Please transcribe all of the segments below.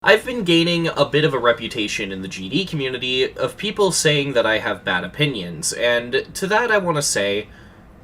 I've been gaining a bit of a reputation in the GD community of people saying that I have bad opinions, and to that I want to say,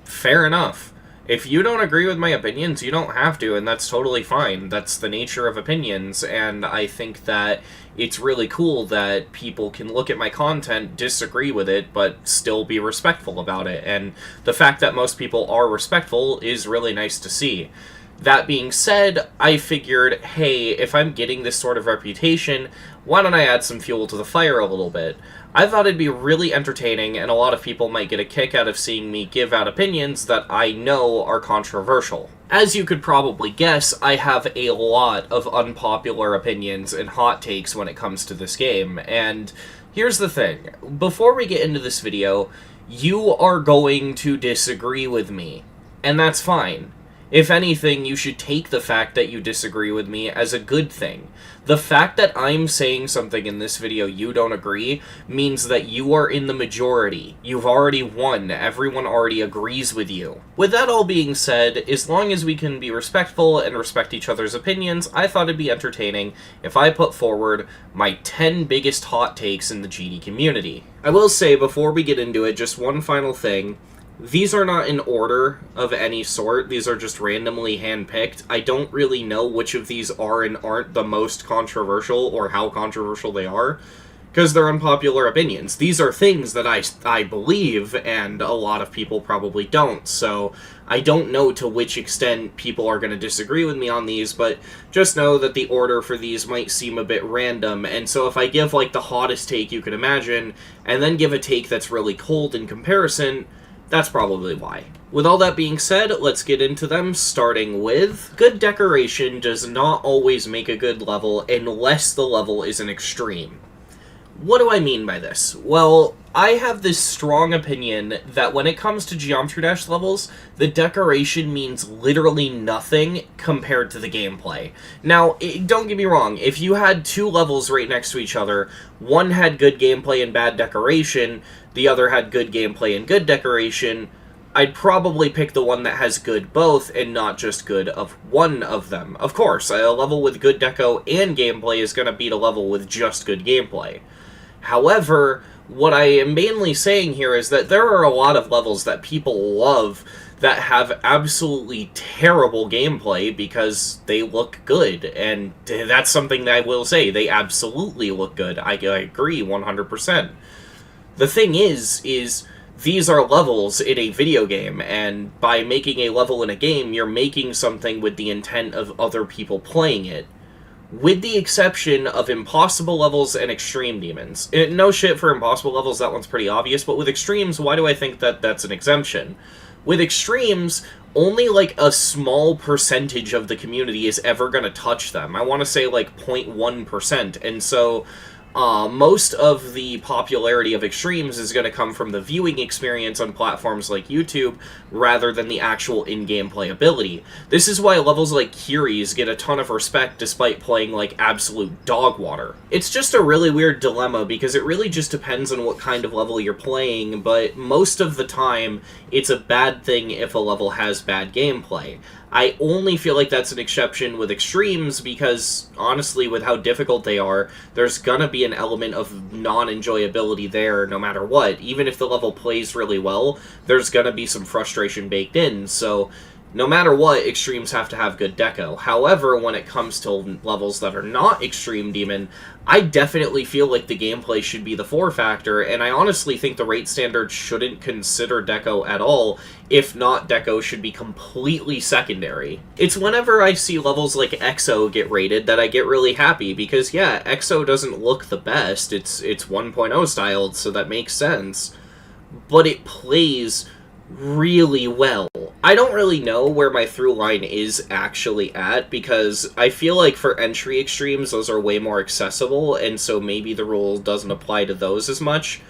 fair enough. If you don't agree with my opinions, you don't have to, and that's totally fine. That's the nature of opinions, and I think that it's really cool that people can look at my content, disagree with it, but still be respectful about it, and the fact that most people are respectful is really nice to see. That being said, I figured, hey, if I'm getting this sort of reputation, why don't I add some fuel to the fire a little bit? I thought it'd be really entertaining, and a lot of people might get a kick out of seeing me give out opinions that I know are controversial. As you could probably guess, I have a lot of unpopular opinions and hot takes when it comes to this game, and here's the thing. Before we get into this video, you are going to disagree with me, and that's fine. If anything, you should take the fact that you disagree with me as a good thing. The fact that I'm saying something in this video you don't agree means that you are in the majority. You've already won. Everyone already agrees with you. With that all being said, as long as we can be respectful and respect each other's opinions, I thought it'd be entertaining if I put forward my 10 biggest hot takes in the GD community. I will say, before we get into it, just one final thing. These are not in order of any sort, these are just randomly handpicked. I don't really know which of these are and aren't the most controversial, or how controversial they are, because they're unpopular opinions. These are things that I believe, and a lot of people probably don't, so I don't know to which extent people are going to disagree with me on these, but just know that the order for these might seem a bit random, and so if I give, like, the hottest take you could imagine, and then give a take that's really cold in comparison, that's probably why. With all that being said, let's get into them, starting with... Good decoration does not always make a good level unless the level is an extreme. What do I mean by this? Well, I have this strong opinion that when it comes to Geometry Dash levels, the decoration means literally nothing compared to the gameplay. Now, don't get me wrong, if you had two levels right next to each other, one had good gameplay and bad decoration, the other had good gameplay and good decoration, I'd probably pick the one that has good both, and not just good of one of them. Of course, a level with good deco and gameplay is going to beat a level with just good gameplay. However, what I am mainly saying here is that there are a lot of levels that people love that have absolutely terrible gameplay because they look good, and that's something that I will say, they absolutely look good. I agree 100%. The thing is these are levels in a video game, and by making a level in a game, you're making something with the intent of other people playing it. With the exception of impossible levels and extreme demons. No shit for impossible levels, that one's pretty obvious, but with extremes, why do I think that that's an exemption? With extremes, only like a small percentage of the community is ever going to touch them. I want to say like 0.1%, and so... most of the popularity of extremes is going to come from the viewing experience on platforms like YouTube, rather than the actual in-game playability. This is why levels like Kiri's get a ton of respect despite playing like absolute dog water. It's just a really weird dilemma, because it really just depends on what kind of level you're playing, but most of the time, it's a bad thing if a level has bad gameplay. I only feel like that's an exception with extremes because, honestly, with how difficult they are, there's gonna be an element of non-enjoyability there no matter what. Even if the level plays really well, there's gonna be some frustration baked in, so no matter what, extremes have to have good deco. However, when it comes to levels that are not extreme demon, I definitely feel like the gameplay should be the 4 factor, and I honestly think the rate standard shouldn't consider deco at all. If not, deco should be completely secondary. It's whenever I see levels like EXO get rated that I get really happy, because yeah, EXO doesn't look the best, it's 1.0 styled, so that makes sense. But it plays really well. I don't really know where my through line is actually at, because I feel like for entry extremes, those are way more accessible, and so maybe the rule doesn't apply to those as much.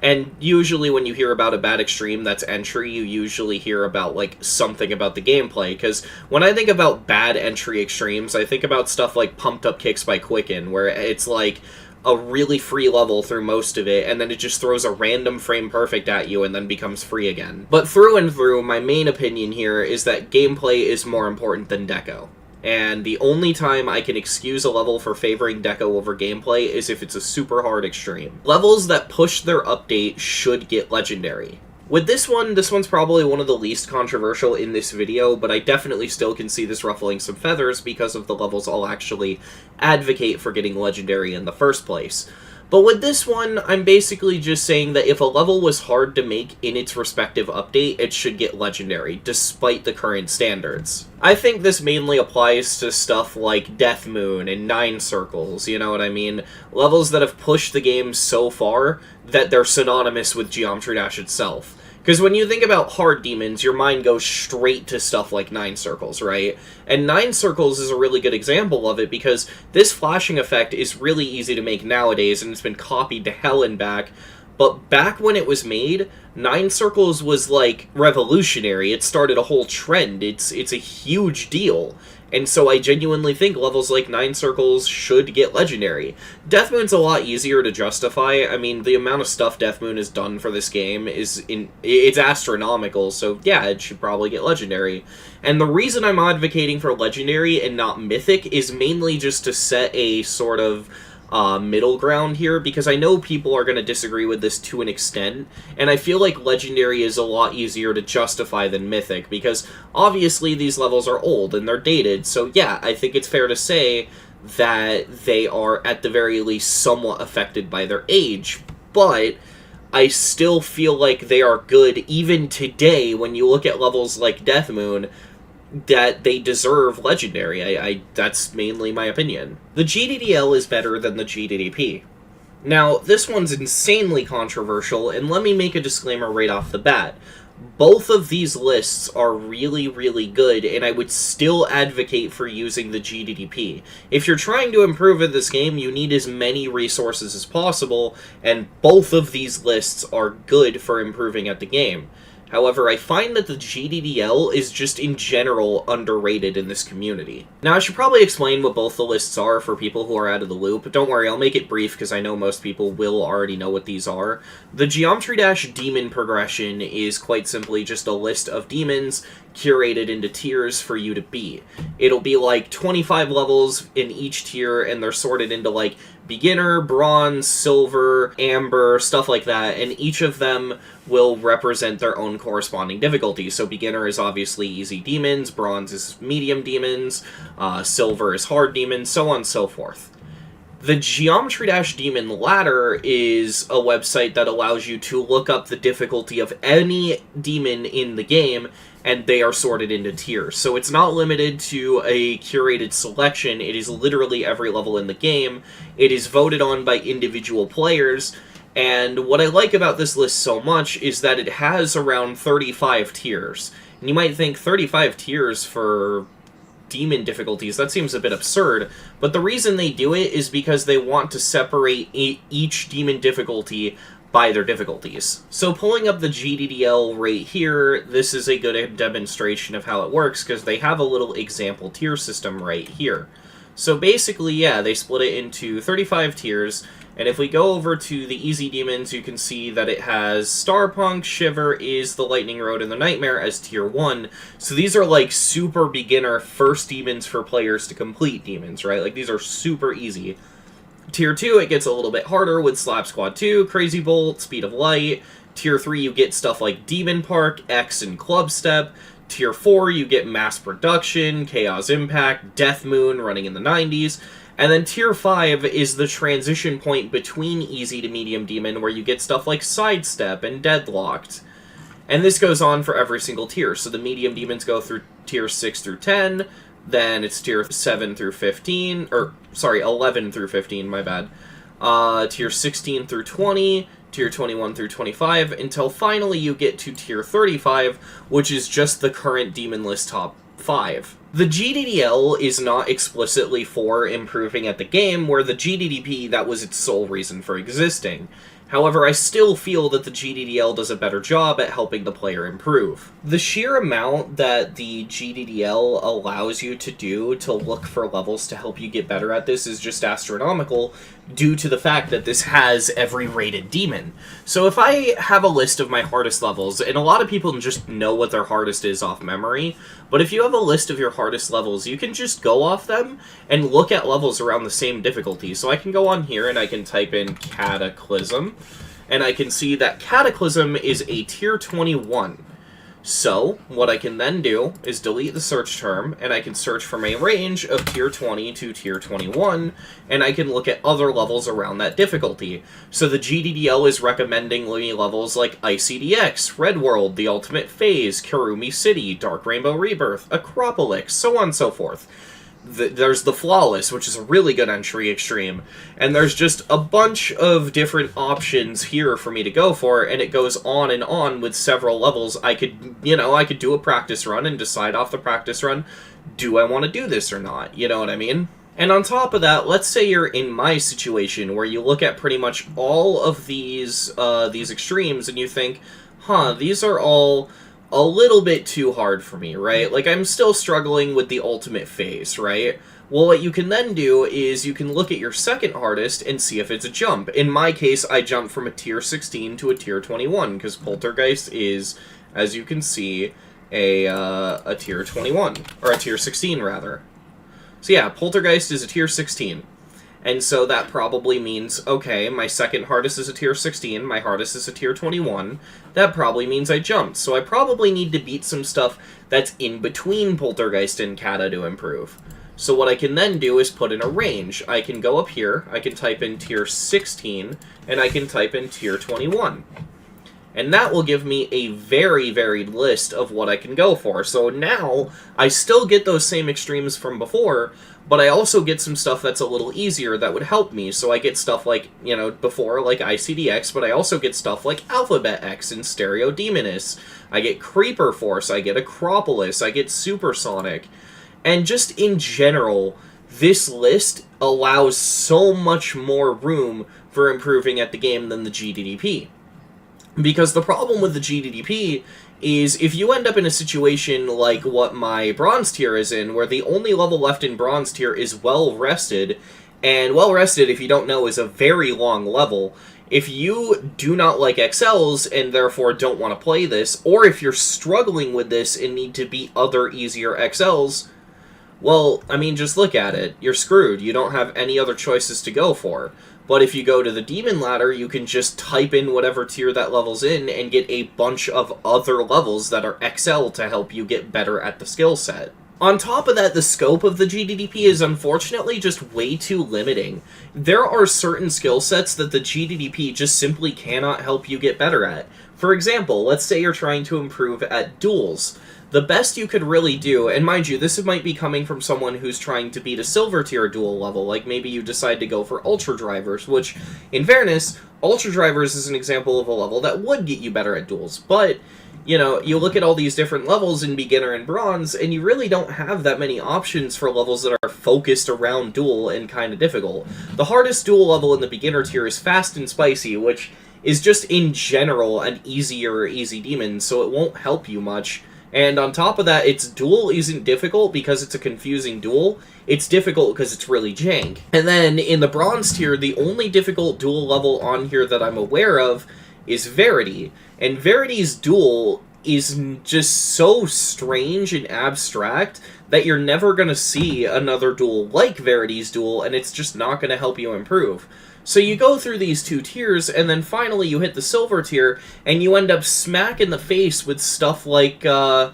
And usually when you hear about a bad extreme that's entry, you usually hear about, like, something about the gameplay, because when I think about bad entry extremes, I think about stuff like Pumped Up Kicks by Quicken, where it's like a really free level through most of it, and then it just throws a random frame perfect at you and then becomes free again. But through and through, my main opinion here is that gameplay is more important than deco. and the only time I can excuse a level for favoring deco over gameplay is if it's a super hard extreme. Levels that push their update should get legendary. With this one's probably one of the least controversial in this video, but I definitely still can see this ruffling some feathers because of the levels I'll actually advocate for getting legendary in the first place. But with this one, I'm basically just saying that if a level was hard to make in its respective update, it should get legendary, despite the current standards. I think this mainly applies to stuff like Death Moon and Nine Circles, you know what I mean? Levels that have pushed the game so far that they're synonymous with Geometry Dash itself. Because when you think about hard demons, your mind goes straight to stuff like Nine Circles, right? And Nine Circles is a really good example of it because this flashing effect is really easy to make nowadays and it's been copied to hell and back. But back when it was made, Nine Circles was, like, revolutionary. It started a whole trend. It's a huge deal. And so I genuinely think levels like Nine Circles should get legendary. Death Moon's a lot easier to justify. I mean, the amount of stuff Death Moon has done for this game it's astronomical, so yeah, it should probably get legendary. And the reason I'm advocating for legendary and not mythic is mainly just to set a sort of middle ground here, because I know people are going to disagree with this to an extent, and I feel like legendary is a lot easier to justify than mythic, because obviously these levels are old and they're dated, so yeah, I think it's fair to say that they are at the very least somewhat affected by their age, but I still feel like they are good even today when you look at levels like Death Moon, that they deserve legendary. That's mainly my opinion. The GDDL is better than the GDDP. Now, this one's insanely controversial, and let me make a disclaimer right off the bat. Both of these lists are really, really good, and I would still advocate for using the GDDP. If you're trying to improve at this game, you need as many resources as possible, and both of these lists are good for improving at the game. However, I find that the GDDL is just in general underrated in this community. Now, I should probably explain what both the lists are for people who are out of the loop, but don't worry, I'll make it brief because I know most people will already know what these are. The Geometry Dash demon progression is quite simply just a list of demons curated into tiers for you to beat. It'll be like 25 levels in each tier, and they're sorted into like beginner, bronze, silver, amber, stuff like that, and each of them will represent their own corresponding difficulty. So beginner is obviously easy demons, bronze is medium demons, silver is hard demons, so on and so forth. The Geometry Dash Demon Ladder is a website that allows you to look up the difficulty of any demon in the game, and they are sorted into tiers. So it's not limited to a curated selection, it is literally every level in the game. It is voted on by individual players, and what I like about this list so much is that it has around 35 tiers. And you might think 35 tiers for demon difficulties, that seems a bit absurd, but the reason they do it is because they want to separate each demon difficulty by their difficulties. So pulling up the GDDL right here, this is a good demonstration of how it works, because they have a little example tier system right here. So basically, yeah, they split it into 35 tiers, and if we go over to the easy demons, you can see that it has Starpunk, Shiver, Is, the Lightning Road, and the Nightmare as tier 1. So these are like super beginner first demons for players to complete demons, right? Like these are super easy. Tier 2, it gets a little bit harder with Slap Squad 2, Crazy Bolt, Speed of Light. Tier 3, you get stuff like Demon Park, X, and Club Step. Tier 4, you get Mass Production, Chaos Impact, Death Moon running in the 90s. And then Tier 5 is the transition point between Easy to Medium Demon, where you get stuff like Sidestep and Deadlocked. And this goes on for every single tier. So the Medium Demons go through Tier 6 through 10, then it's Tier 7 through 15, or, sorry, 11 through 15, my bad. Tier 16 through 20, Tier 21 through 25, until finally you get to Tier 35, which is just the current Demon List top 5. The GDDL is not explicitly for improving at the game, where the GDDP, that was its sole reason for existing. However, I still feel that the GDDL does a better job at helping the player improve. The sheer amount that the GDDL allows you to do to look for levels to help you get better at this is just astronomical, due to the fact that this has every rated demon. So if I have a list of my hardest levels, and a lot of people just know what their hardest is off memory, but if you have a list of your hardest levels, you can just go off them and look at levels around the same difficulty. So I can go on here and I can type in Cataclysm, and I can see that Cataclysm is a tier 21. So, what I can then do is delete the search term, and I can search from a range of tier 20 to tier 21, and I can look at other levels around that difficulty. So the GDDL is recommending me levels like ICDX, Red World, The Ultimate Phase, Kirumi City, Dark Rainbow Rebirth, Acropolis, so on and so forth. There's the Flawless, which is a really good entry extreme, and there's just a bunch of different options here for me to go for, and it goes on with several levels. I could do a practice run and decide off the practice run, do I want to do this or not, you know what I mean? And on top of that, let's say you're in my situation, where you look at pretty much all of these extremes, and you think, these are all a little bit too hard for me, right? Like, I'm still struggling with the ultimate phase, right? Well, what you can then do is you can look at your second hardest and see if it's a jump. In my case, I jumped from a tier 16 to a tier 21, because Poltergeist is, as you can see, a tier 21, or a tier 16, rather. So yeah, Poltergeist is a tier 16. And so that probably means, okay, my second hardest is a tier 16, my hardest is a tier 21, that probably means I jumped. So I probably need to beat some stuff that's in between Poltergeist and Kata to improve. So what I can then do is put in a range. I can go up here, I can type in tier 16, and I can type in tier 21. And that will give me a very varied list of what I can go for. So now, I still get those same extremes from before, but I also get some stuff that's a little easier that would help me. So I get stuff like, before, like ICDX, but I also get stuff like Alphabet X and Stereo Demoness. I get Creeper Force, I get Acropolis, I get Supersonic. And just in general, this list allows so much more room for improving at the game than the GDDP. Because the problem with the GDDP is if you end up in a situation like what my Bronze tier is in, where the only level left in Bronze tier is Well Rested, and Well Rested, if you don't know, is a very long level. If you do not like XLs and therefore don't want to play this, or if you're struggling with this and need to beat other easier XLs, well, I mean, just look at it. You're screwed. You don't have any other choices to go for. But if you go to the Demon Ladder, you can just type in whatever tier that level's in and get a bunch of other levels that are XL to help you get better at the skill set. On top of that, the scope of the GDDP is unfortunately just way too limiting. There are certain skill sets that the GDDP just simply cannot help you get better at. For example, let's say you're trying to improve at duels. The best you could really do, and mind you, this might be coming from someone who's trying to beat a silver tier duel level, like maybe you decide to go for Ultra Drivers, which, in fairness, Ultra Drivers is an example of a level that would get you better at duels, but, you look at all these different levels in Beginner and Bronze, and you really don't have that many options for levels that are focused around duel and kind of difficult. The hardest duel level in the Beginner tier is Fast and Spicy, which is just, in general, an easy demon, so it won't help you much. And on top of that, its duel isn't difficult because it's a confusing duel. It's difficult because it's really jank. And then in the Bronze tier, the only difficult duel level on here that I'm aware of is Verity. And Verity's duel is just so strange and abstract that you're never going to see another duel like Verity's duel, and it's just not going to help you improve. So you go through these two tiers, and then finally you hit the silver tier, and you end up smack in the face with stuff like the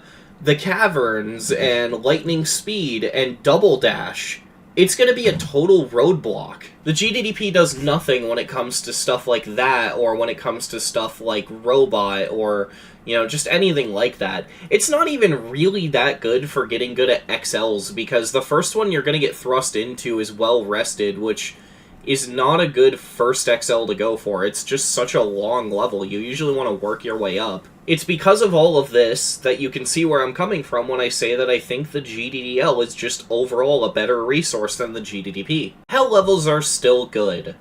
Caverns, and Lightning Speed, and Double Dash. It's going to be a total roadblock. The GDDP does nothing when it comes to stuff like that, or when it comes to stuff like Robot, or, just anything like that. It's not even really that good for getting good at XLs, because the first one you're going to get thrust into is Well Rested, which is not a good first XL to go for. It's just such a long level. You usually want to work your way up. It's because of all of this that you can see where I'm coming from when I say that I think the GDDL is just overall a better resource than the GDDP. Hell levels are still good.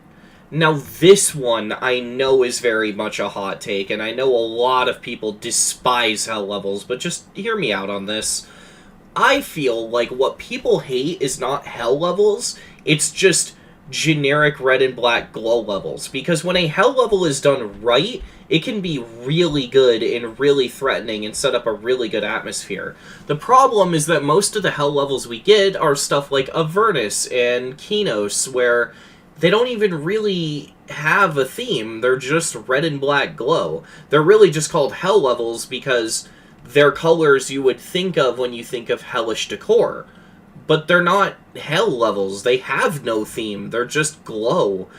Now, this one I know is very much a hot take, and I know a lot of people despise hell levels, but just hear me out on this. I feel like what people hate is not hell levels, it's just generic red and black glow levels, because when a hell level is done right, it can be really good and really threatening and set up a really good atmosphere. The problem is that most of the hell levels we get are stuff like Avernus and Kinos, where they don't even really have a theme, they're just red and black glow. They're really just called hell levels because they're colors you would think of when you think of hellish decor. But they're not hell levels, they have no theme, they're just glow.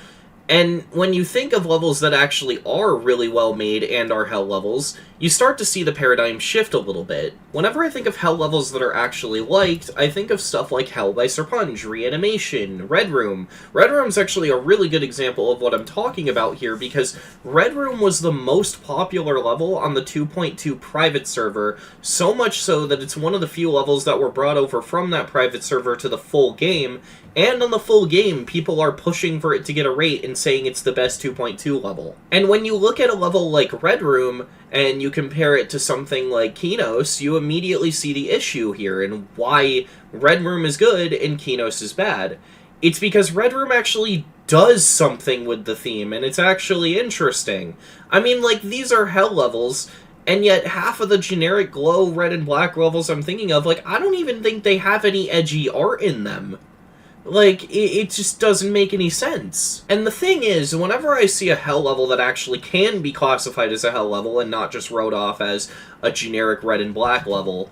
And when you think of levels that actually are really well made and are hell levels, you start to see the paradigm shift a little bit. Whenever I think of hell levels that are actually liked, I think of stuff like Hell by Serpunge, Reanimation, Red Room. Red Room's actually a really good example of what I'm talking about here, because Red Room was the most popular level on the 2.2 private server, so much so that it's one of the few levels that were brought over from that private server to the full game, and on the full game, people are pushing for it to get a rate and saying it's the best 2.2 level. And when you look at a level like Red Room, and you compare it to something like Kinos, you immediately see the issue here, and why Red Room is good and Kinos is bad. It's because Red Room actually does something with the theme, and it's actually interesting. I mean, like, these are hell levels, and yet half of the generic glow red and black levels I'm thinking of, like, I don't even think they have any edgy art in them. Like, it just doesn't make any sense. And the thing is, whenever I see a hell level that actually can be classified as a hell level and not just wrote off as a generic red and black level,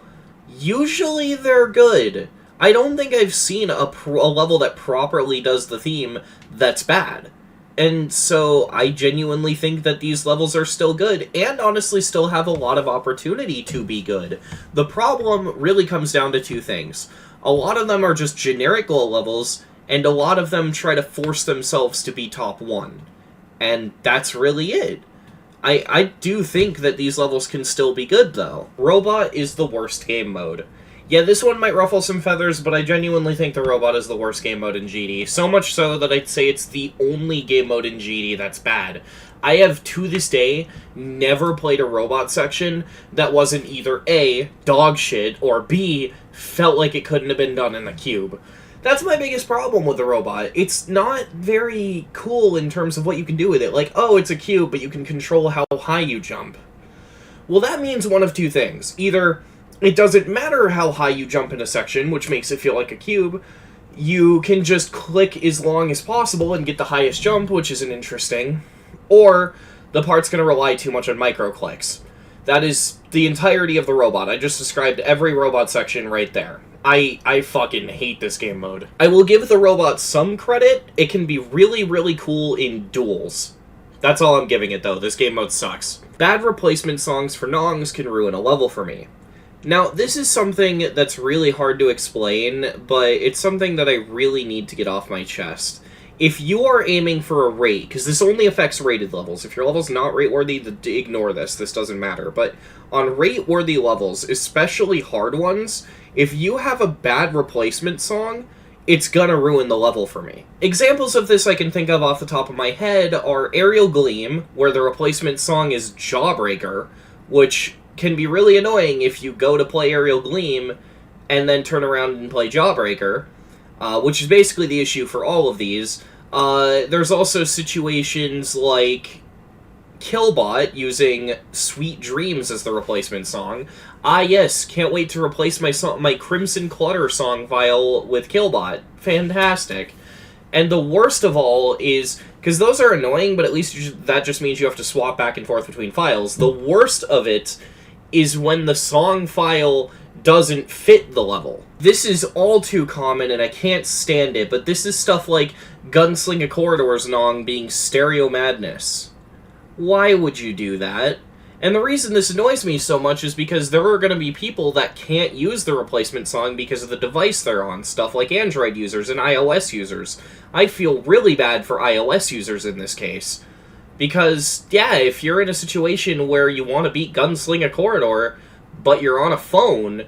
usually they're good. I don't think I've seen a level that properly does the theme that's bad. And so I genuinely think that these levels are still good, and honestly still have a lot of opportunity to be good. The problem really comes down to two things. A lot of them are just generic glow levels, and a lot of them try to force themselves to be top 1. And that's really it. I do think that these levels can still be good, though. Robot is the worst game mode. Yeah, this one might ruffle some feathers, but I genuinely think the Robot is the worst game mode in GD. So much so that I'd say it's the only game mode in GD that's bad. I have, to this day, never played a Robot section that wasn't either A, dog shit, or B, felt like it couldn't have been done in the cube. That's my biggest problem with the Robot. It's not very cool in terms of what you can do with it. Like, oh, it's a cube, but you can control how high you jump. Well, that means one of two things. Either it doesn't matter how high you jump in a section, which makes it feel like a cube. You can just click as long as possible and get the highest jump, which isn't interesting. Or the part's going to rely too much on micro-clicks. That is the entirety of the Robot. I just described every Robot section right there. I fucking hate this game mode. I will give the Robot some credit. It can be really, really cool in duels. That's all I'm giving it, though. This game mode sucks. Bad replacement songs for Nongs can ruin a level for me. Now, this is something that's really hard to explain, but it's something that I really need to get off my chest. If you are aiming for a rate, because this only affects rated levels, if your level's not rate-worthy, ignore this, this doesn't matter, but on rate-worthy levels, especially hard ones, if you have a bad replacement song, it's gonna ruin the level for me. Examples of this I can think of off the top of my head are Aerial Gleam, where the replacement song is Jawbreaker, which can be really annoying if you go to play Aerial Gleam and then turn around and play Jawbreaker, which is basically the issue for all of these. There's also situations like Killbot using Sweet Dreams as the replacement song. Ah yes, can't wait to replace my Crimson Clutter song file with Killbot. Fantastic. And the worst of all is, because those are annoying, but at least that just means you have to swap back and forth between files. The worst of it is when the song file doesn't fit the level. This is all too common and I can't stand it, but this is stuff like Gunslinger Corridor's Nong being Stereo Madness. Why would you do that? And the reason this annoys me so much is because there are going to be people that can't use the replacement song because of the device they're on, stuff like Android users and iOS users. I feel really bad for iOS users in this case. Because, yeah, if you're in a situation where you want to beat Gunslinger Corridor, but you're on a phone,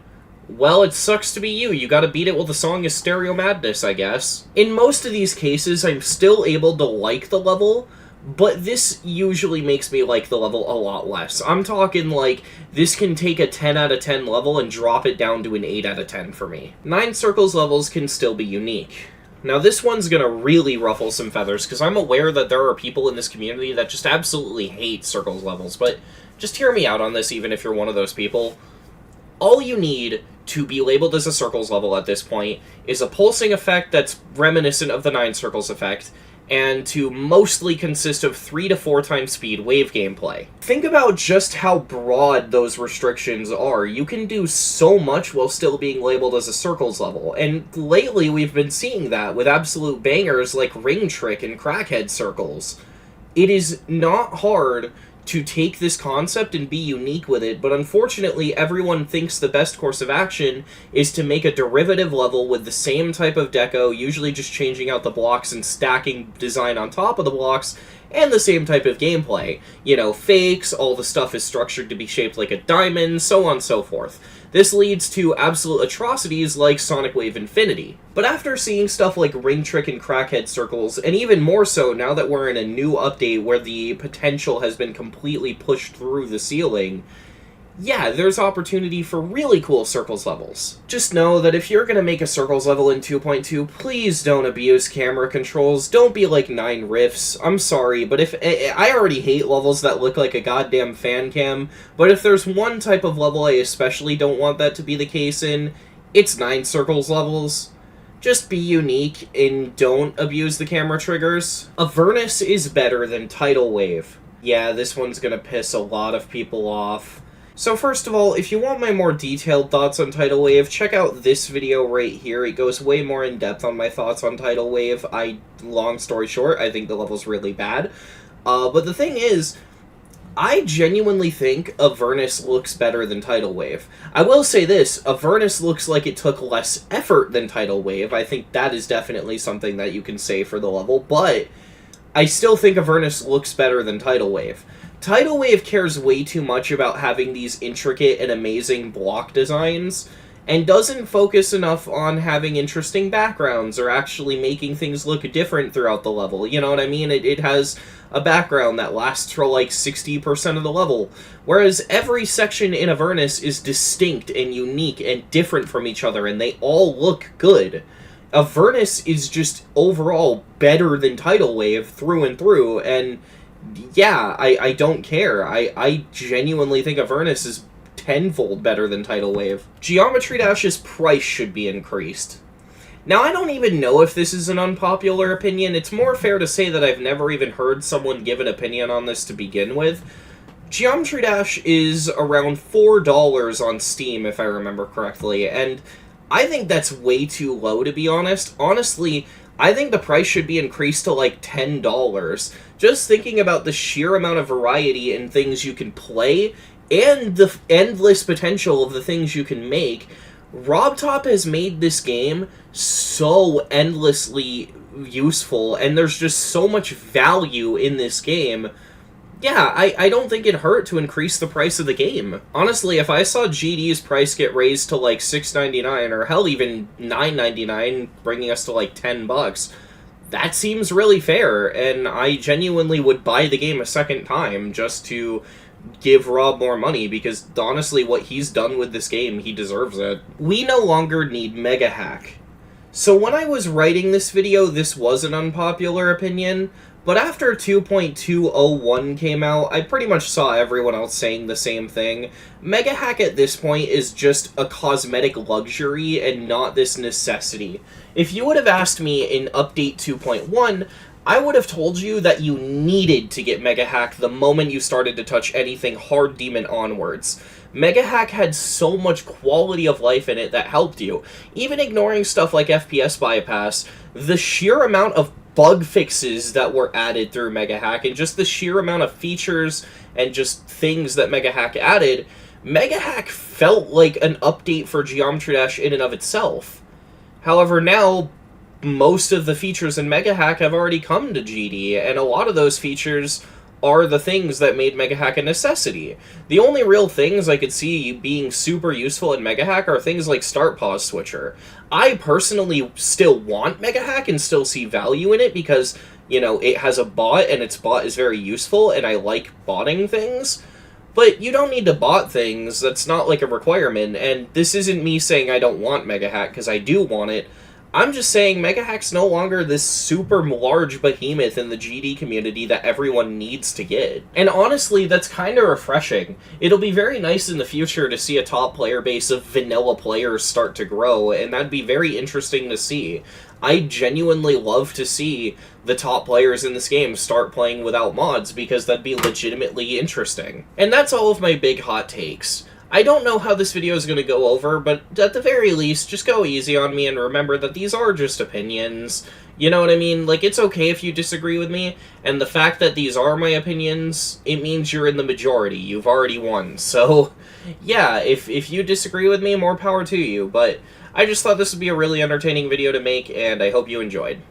well, it sucks to be you. You gotta beat it with a song of Stereo Madness, I guess. In most of these cases, I'm still able to like the level, but this usually makes me like the level a lot less. I'm talking like, this can take a 10 out of 10 level and drop it down to an 8 out of 10 for me. 9 Circles levels can still be unique. Now this one's gonna really ruffle some feathers, because I'm aware that there are people in this community that just absolutely hate Circles levels, but just hear me out on this even if you're one of those people. All you need to be labeled as a Circles level at this point is a pulsing effect that's reminiscent of the 9 Circles effect, and to mostly consist of 3 to 4 times speed wave gameplay. Think about just how broad those restrictions are. You can do so much while still being labeled as a Circles level, and lately we've been seeing that with absolute bangers like Ring Trick and Crackhead Circles. It is not hard to take this concept and be unique with it, but unfortunately everyone thinks the best course of action is to make a derivative level with the same type of deco, usually just changing out the blocks and stacking design on top of the blocks, and the same type of gameplay. You know, fakes, all the stuff is structured to be shaped like a diamond, so on and so forth. This leads to absolute atrocities like Sonic Wave Infinity. But after seeing stuff like Ring Trick and Crackhead Circles, and even more so now that we're in a new update where the potential has been completely pushed through the ceiling, yeah, there's opportunity for really cool Circles levels. Just know that if you're gonna make a Circles level in 2.2, please don't abuse camera controls. Don't be like 9 Riffs. I'm sorry, but if I already hate levels that look like a goddamn fan cam, but if there's one type of level I especially don't want that to be the case in, it's 9 Circles levels. Just be unique and don't abuse the camera triggers. Avernus is better than Tidal Wave. Yeah, this one's gonna piss a lot of people off. So first of all, if you want my more detailed thoughts on Tidal Wave, check out this video right here. It goes way more in depth on my thoughts on Tidal Wave. Long story short, I think the level's really bad. But the thing is, I genuinely think Avernus looks better than Tidal Wave. I will say this, Avernus looks like it took less effort than Tidal Wave. I think that is definitely something that you can say for the level, but I still think Avernus looks better than Tidal Wave. Tidal Wave cares way too much about having these intricate and amazing block designs, and doesn't focus enough on having interesting backgrounds or actually making things look different throughout the level. You know what I mean? It has a background that lasts for like 60% of the level, whereas every section in Avernus is distinct and unique and different from each other, and they all look good. Avernus is just overall better than Tidal Wave through and through, and yeah, I don't care. I genuinely think Avernus is tenfold better than Tidal Wave. Geometry Dash's price should be increased. Now, I don't even know if this is an unpopular opinion. It's more fair to say that I've never even heard someone give an opinion on this to begin with. Geometry Dash is around $4 on Steam, if I remember correctly, and I think that's way too low, to be honest. Honestly, I think the price should be increased to like $10. Just thinking about the sheer amount of variety in things you can play, and the endless potential of the things you can make, RobTop has made this game so endlessly useful, and there's just so much value in this game. Yeah, I don't think it hurt to increase the price of the game. Honestly, if I saw GD's price get raised to like $6.99, or hell, even $9.99, bringing us to like $10, that seems really fair, and I genuinely would buy the game a second time just to give Rob more money, because honestly, what he's done with this game, he deserves it. We no longer need Megahack. So when I was writing this video, this was an unpopular opinion, but after 2.201 came out, I pretty much saw everyone else saying the same thing. Megahack at this point is just a cosmetic luxury and not this necessity. If you would have asked me in Update 2.1, I would have told you that you needed to get Megahack the moment you started to touch anything Hard Demon onwards. Megahack had so much quality of life in it that helped you. Even ignoring stuff like FPS bypass, the sheer amount of bug fixes that were added through Megahack, and just the sheer amount of features and just things that Megahack added, Megahack felt like an update for Geometry Dash in and of itself. However, now, most of the features in Megahack have already come to GD, and a lot of those features are the things that made Megahack a necessity. The only real things I could see being super useful in Megahack are things like Start Pause Switcher. I personally still want Megahack and still see value in it because, you know, it has a bot and its bot is very useful and I like botting things. But you don't need to bot things, that's not like a requirement, and this isn't me saying I don't want Megahack, because I do want it. I'm just saying Megahack's no longer this super large behemoth in the GD community that everyone needs to get. And honestly, that's kind of refreshing. It'll be very nice in the future to see a top player base of vanilla players start to grow, and that'd be very interesting to see. I genuinely love to see the top players in this game start playing without mods, because that'd be legitimately interesting. And that's all of my big hot takes. I don't know how this video is going to go over, but at the very least, just go easy on me and remember that these are just opinions. You know what I mean? Like, it's okay if you disagree with me, and the fact that these are my opinions, it means you're in the majority. You've already won. So, yeah, if you disagree with me, more power to you, but I just thought this would be a really entertaining video to make, and I hope you enjoyed.